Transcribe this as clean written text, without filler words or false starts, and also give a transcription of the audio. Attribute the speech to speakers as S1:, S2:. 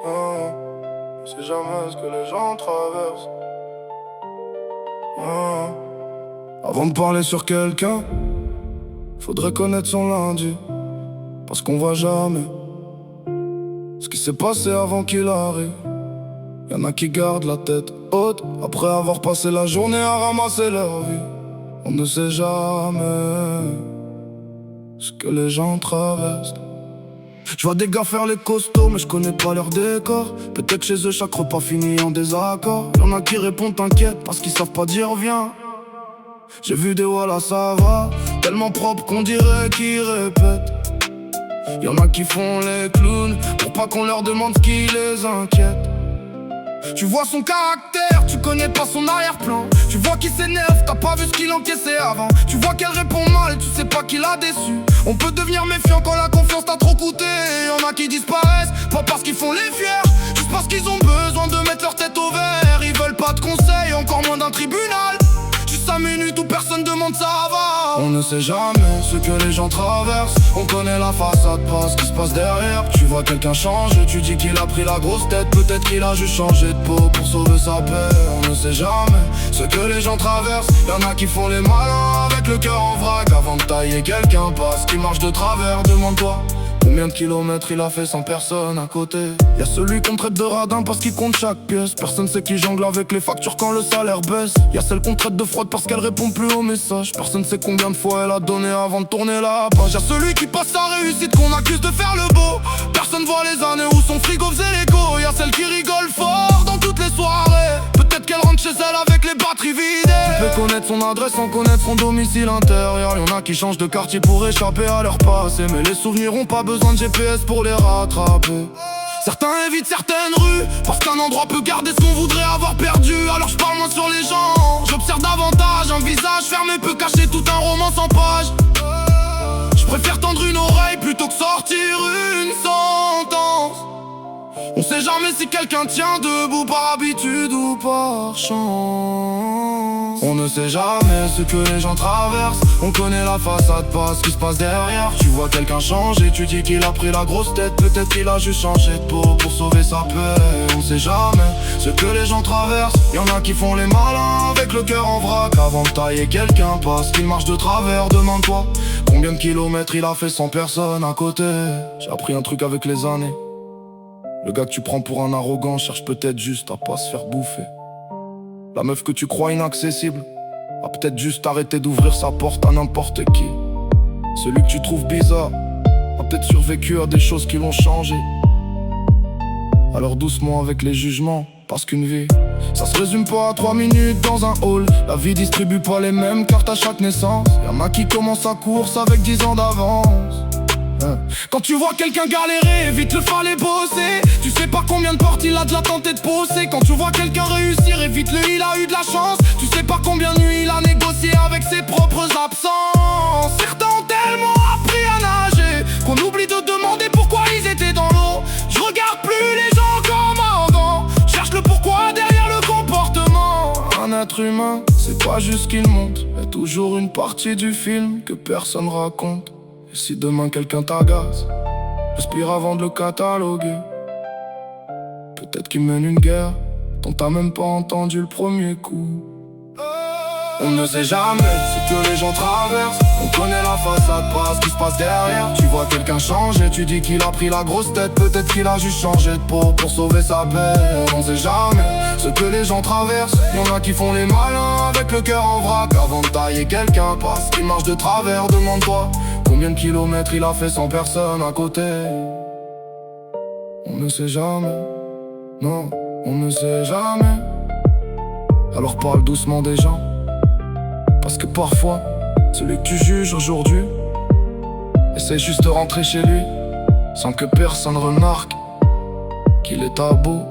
S1: On sait jamais ce que les gens traversent. Avant de parler sur quelqu'un, faudrait connaître son lundi, parce qu'on voit jamais ce qui s'est passé avant qu'il arrive. Y'en a qui gardent la tête haute après avoir passé la journée à ramasser leur vie. On ne sait jamais ce que les gens traversent. Je vois des gars faire les costauds, mais je connais pas leur décor. Peut-être chez eux chaque repas finit en désaccord. Y'en a qui répondent t'inquiète parce qu'ils savent pas dire viens. J'ai vu des voilà ça va, tellement propre qu'on dirait qu'ils répètent. Y'en a qui font les clowns pour pas qu'on leur demande ce qui les inquiète. Tu vois son caractère, tu connais pas son arrière-plan. Tu vois qu'il s'énerve, t'as pas vu ce qu'il encaissait avant. Tu vois qu'elle répond mal et tu sais pas qui l'a déçu. On peut devenir méfiant quand la confiance t'a trop coûté. Y'en a qui disparaissent, pas parce qu'ils font les fiers, juste parce qu'ils ont besoin de mettre leur tête au vert. Ils veulent pas de conseils, encore moins d'un tribunal. Juste 5 minutes où personne demande ça va. On ne sait jamais ce que les gens traversent. On connaît la façade, pas ce qui se passe derrière. Tu vois quelqu'un changer, tu dis qu'il a pris la grosse tête. Peut-être qu'il a juste changé de peau pour sauver sa paix. On ne sait jamais ce que les gens traversent. Y'en a qui font les malins avec le cœur en vrac avant de tailler quelqu'un parce qu'il marche de travers. Demande-toi combien de kilomètres il a fait sans personne à côté. Y'a celui qu'on traite de radin parce qu'il compte chaque pièce. Personne sait qui jongle avec les factures quand le salaire baisse. Y'a celle qu'on traite de fraude parce qu'elle répond plus aux messages. Personne sait combien de fois elle a donné avant de tourner la page. Y'a celui qui passe sa réussite qu'on accuse de faire le beau. Personne voit les années où son frigo faisait l'écho. Y'a celle qui rigole fort dans toutes les soirées. Peut-être qu'elle rentre chez elle avec les batteries vidées. Tu peux connaître son adresse sans connaître son domicile intérieur. Y'en a qui changent de quartier pour échapper à leur passé, mais les souvenirs ont pas besoin de GPS pour les rattraper. Certains évitent certaines rues parce qu'un endroit peut garder ce qu'on voudrait avoir perdu. Alors je parle moins sur les gens, j'observe davantage. Un visage fermé peut cacher tout un roman sans page. Je préfère tendre une oreille plutôt que sortir une sentence. On sait jamais si quelqu'un tient debout par habitude ou par chance. On ne sait jamais ce que les gens traversent. On connaît la façade, pas ce qui se passe derrière. Tu vois quelqu'un changer, tu dis qu'il a pris la grosse tête. Peut-être qu'il a juste changé de peau pour sauver sa paix. On sait jamais ce que les gens traversent. Y'en a qui font les malins avec le cœur en vrac avant de tailler quelqu'un parce qu'il marche de travers. Demande-toi combien de kilomètres il a fait sans personne à côté. J'ai appris un truc avec les années. Le gars que tu prends pour un arrogant cherche peut-être juste à pas se faire bouffer. La meuf que tu crois inaccessible a peut-être juste arrêté d'ouvrir sa porte à n'importe qui. Celui que tu trouves bizarre a peut-être survécu à des choses qui l'ont changé. Alors doucement avec les jugements, parce qu'une vie, ça se résume pas à 3 minutes dans un hall. La vie distribue pas les mêmes cartes à chaque naissance. Y'en a qui commencent sa course avec 10 ans d'avance. Quand tu vois quelqu'un galérer, vite le fallait bosser. Tu sais pas combien de portes il a déjà tenté de pousser. Quand tu vois quelqu'un réussir, évite-le, il a eu de la chance. Tu sais pas combien de nuits il a négocié avec ses propres absences. Certains ont tellement appris à nager qu'on oublie de demander pourquoi ils étaient dans l'eau. Je regarde plus les gens comme avant, cherche le pourquoi derrière le comportement. Un être humain, c'est pas juste qu'il monte, y'a toujours une partie du film que personne raconte. Et si demain quelqu'un t'agace, respire avant de le cataloguer. Peut-être qu'il mène une guerre dont t'as même pas entendu le premier coup. On ne sait jamais ce que les gens traversent. On connaît la façade, pas ce qui se passe derrière. Tu vois quelqu'un changer, tu dis qu'il a pris la grosse tête. Peut-être qu'il a juste changé de peau pour sauver sa paix. On sait jamais ce que les gens traversent. Y'en a qui font les malins avec le cœur en vrac avant de tailler quelqu'un parce qu'il marche de travers. Demande-toi combien de kilomètres il a fait sans personne à côté. On ne sait jamais, non, on ne sait jamais. Alors parle doucement des gens, parce que parfois, celui que tu juges aujourd'hui essaie juste de rentrer chez lui sans que personne remarque qu'il est à bout.